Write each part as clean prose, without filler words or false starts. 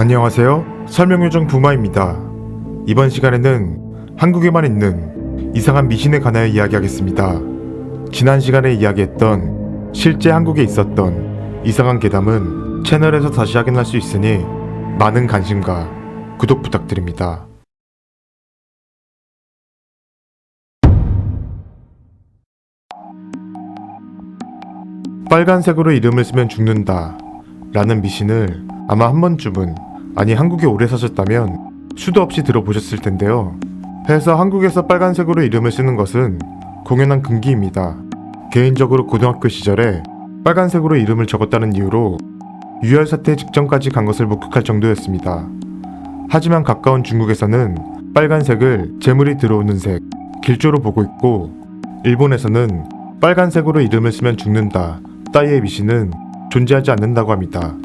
안녕하세요. 설명요정 부마입니다. 이번 시간에는 한국에만 있는 이상한 미신에 관하여 이야기하겠습니다. 지난 시간에 이야기했던 실제 한국에 있었던 이상한 괴담은 채널에서 다시 확인할 수 있으니 많은 관심과 구독 부탁드립니다. 빨간색으로 이름을 쓰면 죽는다 라는 미신을 아마 한 번쯤은, 아니 한국에 오래 사셨다면 수도 없이 들어보셨을 텐데요. 해서 한국에서 빨간색으로 이름을 쓰는 것은 공연한 금기입니다. 개인적으로 고등학교 시절에 빨간색으로 이름을 적었다는 이유로 유혈 사태 직전까지 간 것을 목격할 정도였습니다. 하지만 가까운 중국에서는 빨간색을 재물이 들어오는 색, 길조로 보고 있고, 일본에서는 빨간색으로 이름을 쓰면 죽는다 따위의 미신은 존재하지 않는다고 합니다.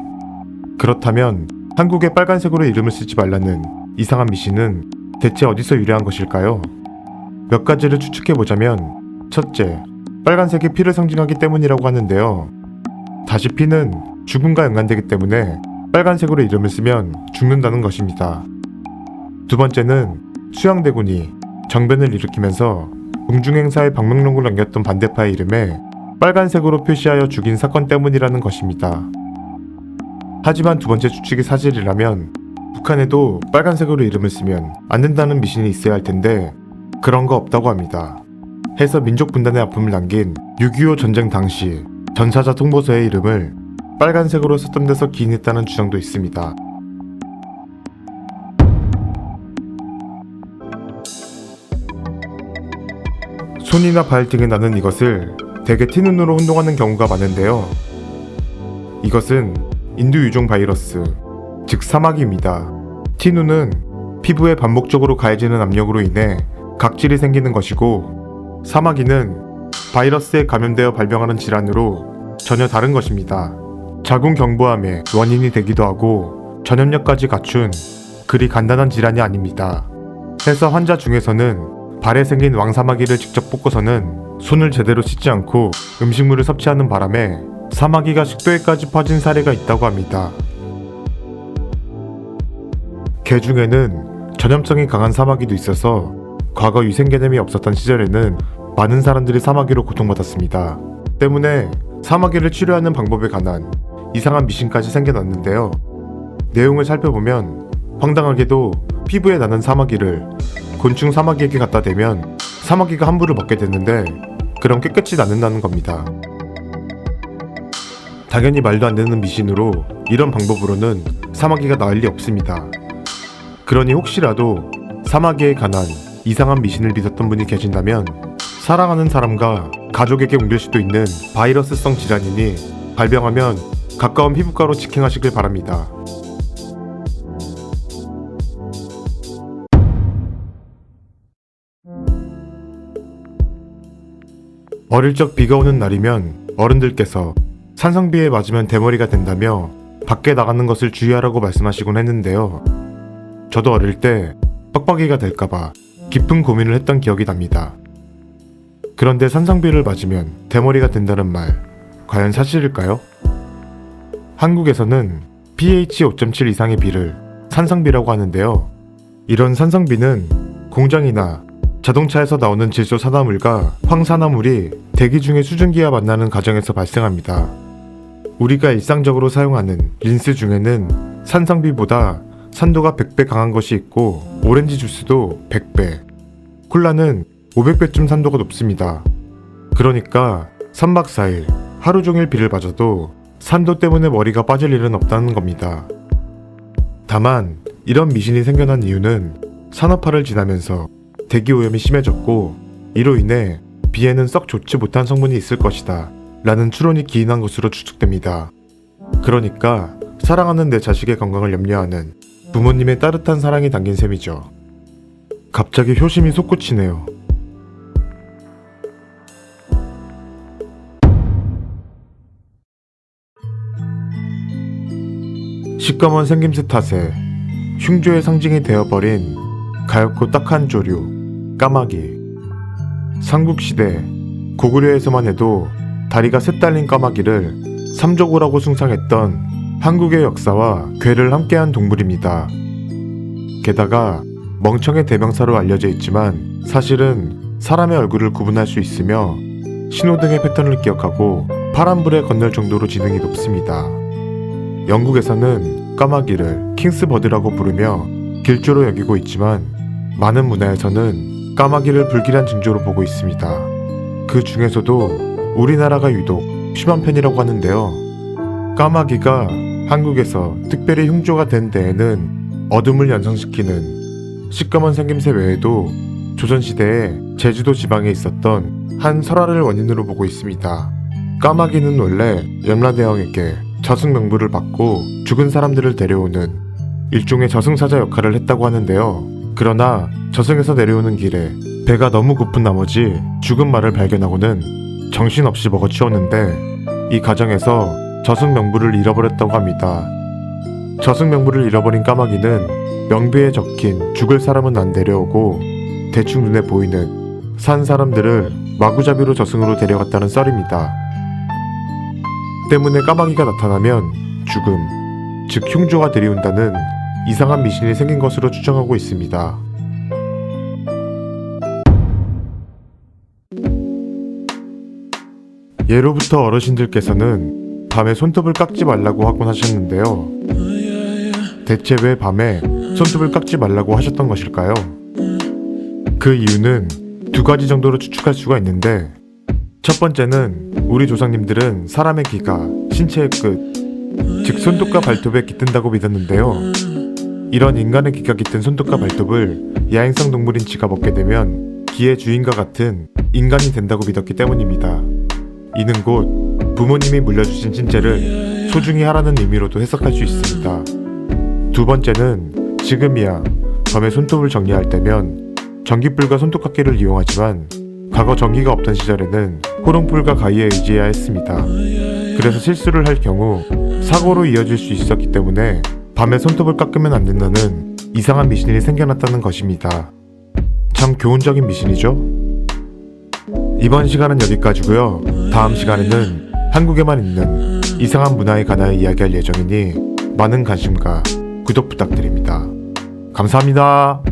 그렇다면 한국에 빨간색으로 이름을 쓰지 말라는 이상한 미신은 대체 어디서 유래한 것일까요? 몇 가지를 추측해보자면, 첫째, 빨간색이 피를 상징하기 때문이라고 하는데요. 다시 피는 죽음과 연관되기 때문에 빨간색으로 이름을 쓰면 죽는다는 것입니다. 두 번째는 수양대군이 정변을 일으키면서 공중행사에 방명록을 남겼던 반대파의 이름에 빨간색으로 표시하여 죽인 사건 때문이라는 것입니다. 하지만 두 번째 추측이 사실이라면 북한에도 빨간색으로 이름을 쓰면 안 된다는 미신이 있어야 할 텐데 그런 거 없다고 합니다. 해서 민족 분단의 아픔을 남긴 6.25 전쟁 당시 전사자 통보서의 이름을 빨간색으로 썼던 데서 기인했다는 주장도 있습니다. 손이나 발 등에 나는 이것을 대개 티눈으로 혼동하는 경우가 많은데요. 이것은 인두 유종 바이러스, 즉 사마귀입니다. 티눈은 피부에 반복적으로 가해지는 압력으로 인해 각질이 생기는 것이고, 사마귀는 바이러스에 감염되어 발병하는 질환으로 전혀 다른 것입니다. 자궁 경부암의 원인이 되기도 하고 전염력까지 갖춘 그리 간단한 질환이 아닙니다. 해서 환자 중에서는 발에 생긴 왕사마귀를 직접 뽑고서는 손을 제대로 씻지 않고 음식물을 섭취하는 바람에 사마귀가 식도에까지 퍼진 사례가 있다고 합니다. 개 중에는 전염성이 강한 사마귀도 있어서 과거 유생 개념이 없었던 시절에는 많은 사람들이 사마귀로 고통받았습니다. 때문에 사마귀를 치료하는 방법에 관한 이상한 미신까지 생겨났는데요. 내용을 살펴보면 황당하게도 피부에 나는 사마귀를 곤충 사마귀에게 갖다 대면 사마귀가 함부를 먹게 됐는데 그럼 깨끗이 낫는다는 겁니다. 당연히 말도 안 되는 미신으로 이런 방법으로는 사마귀가 나을 리 없습니다. 그러니 혹시라도 사마귀에 관한 이상한 미신을 믿었던 분이 계신다면 사랑하는 사람과 가족에게 옮길 수도 있는 바이러스성 질환이니 발병하면 가까운 피부과로 직행하시길 바랍니다. 어릴 적 비가 오는 날이면 어른들께서 산성비에 맞으면 대머리가 된다며 밖에 나가는 것을 주의하라고 말씀하시곤 했는데요. 저도 어릴 때 빡빡이가 될까봐 깊은 고민을 했던 기억이 납니다. 그런데 산성비를 맞으면 대머리가 된다는 말, 과연 사실일까요? 한국에서는 pH 5.7 이상의 비를 산성비라고 하는데요. 이런 산성비는 공장이나 자동차에서 나오는 질소 산화물과 황산화물이 대기 중에 수증기와 만나는 과정에서 발생합니다. 우리가 일상적으로 사용하는 린스 중에는 산성비보다 산도가 100배 강한 것이 있고, 오렌지 주스도 100배, 콜라는 500배쯤 산도가 높습니다. 그러니까 3박 4일 하루 종일 비를 맞아도 산도 때문에 머리가 빠질 일은 없다는 겁니다. 다만 이런 미신이 생겨난 이유는 산업화를 지나면서 대기 오염이 심해졌고, 이로 인해 비에는 썩 좋지 못한 성분이 있을 것이다 라는 추론이 기인한 것으로 추측됩니다. 그러니까 사랑하는 내 자식의 건강을 염려하는 부모님의 따뜻한 사랑이 담긴 셈이죠. 갑자기 효심이 솟구치네요. 시꺼먼 생김새 탓에 흉조의 상징이 되어버린 가엾고 딱한 조류 까마귀. 삼국시대 고구려에서만 해도 다리가 셋 달린 까마귀를 삼조고라고 숭상했던 한국의 역사와 괴를 함께한 동물입니다. 게다가 멍청의 대명사로 알려져 있지만 사실은 사람의 얼굴을 구분할 수 있으며 신호등의 패턴을 기억하고 파란불에 건널 정도로 지능이 높습니다. 영국에서는 까마귀를 킹스버드라고 부르며 길조로 여기고 있지만 많은 문화에서는 까마귀를 불길한 징조로 보고 있습니다. 그 중에서도 우리나라가 유독 심한 편이라고 하는데요. 까마귀가 한국에서 특별히 흉조가 된 데에는 어둠을 연상시키는 시꺼먼 생김새 외에도 조선시대에 제주도 지방에 있었던 한 설화를 원인으로 보고 있습니다. 까마귀는 원래 염라대왕에게 저승명부를 받고 죽은 사람들을 데려오는 일종의 저승사자 역할을 했다고 하는데요. 그러나 저승에서 내려오는 길에 배가 너무 고픈 나머지 죽은 말을 발견하고는 정신없이 먹어치웠는데 이 과정에서 저승명부를 잃어버렸다고 합니다. 저승명부를 잃어버린 까마귀는 명부에 적힌 죽을 사람은 안 데려오고 대충 눈에 보이는 산 사람들을 마구잡이로 저승으로 데려갔다는 썰입니다. 때문에 까마귀가 나타나면 죽음, 즉 흉조가 들이운다는 이상한 미신이 생긴 것으로 추정하고 있습니다. 예로부터 어르신들께서는 밤에 손톱을 깎지 말라고 하곤 하셨는데요. 대체 왜 밤에 손톱을 깎지 말라고 하셨던 것일까요? 그 이유는 두 가지 정도로 추측할 수가 있는데, 첫 번째는 우리 조상님들은 사람의 기가 신체의 끝, 즉 손톱과 발톱에 깃든다고 믿었는데요. 이런 인간의 기가 깃든 손톱과 발톱을 야행성 동물인 쥐가 먹게 되면 기의 주인과 같은 인간이 된다고 믿었기 때문입니다. 이는 곧 부모님이 물려주신 신체를 소중히 하라는 의미로도 해석할 수 있습니다. 두 번째는 지금이야 밤에 손톱을 정리할 때면 전기불과 손톱깎이를 이용하지만 과거 전기가 없던 시절에는 호롱불과 가위에 의지해야 했습니다. 그래서 실수를 할 경우 사고로 이어질 수 있었기 때문에 밤에 손톱을 깎으면 안 된다는 이상한 미신이 생겨났다는 것입니다. 참 교훈적인 미신이죠? 이번 시간은 여기까지고요. 다음 시간에는 한국에만 있는 이상한 문화에 관하여 이야기할 예정이니 많은 관심과 구독 부탁드립니다. 감사합니다.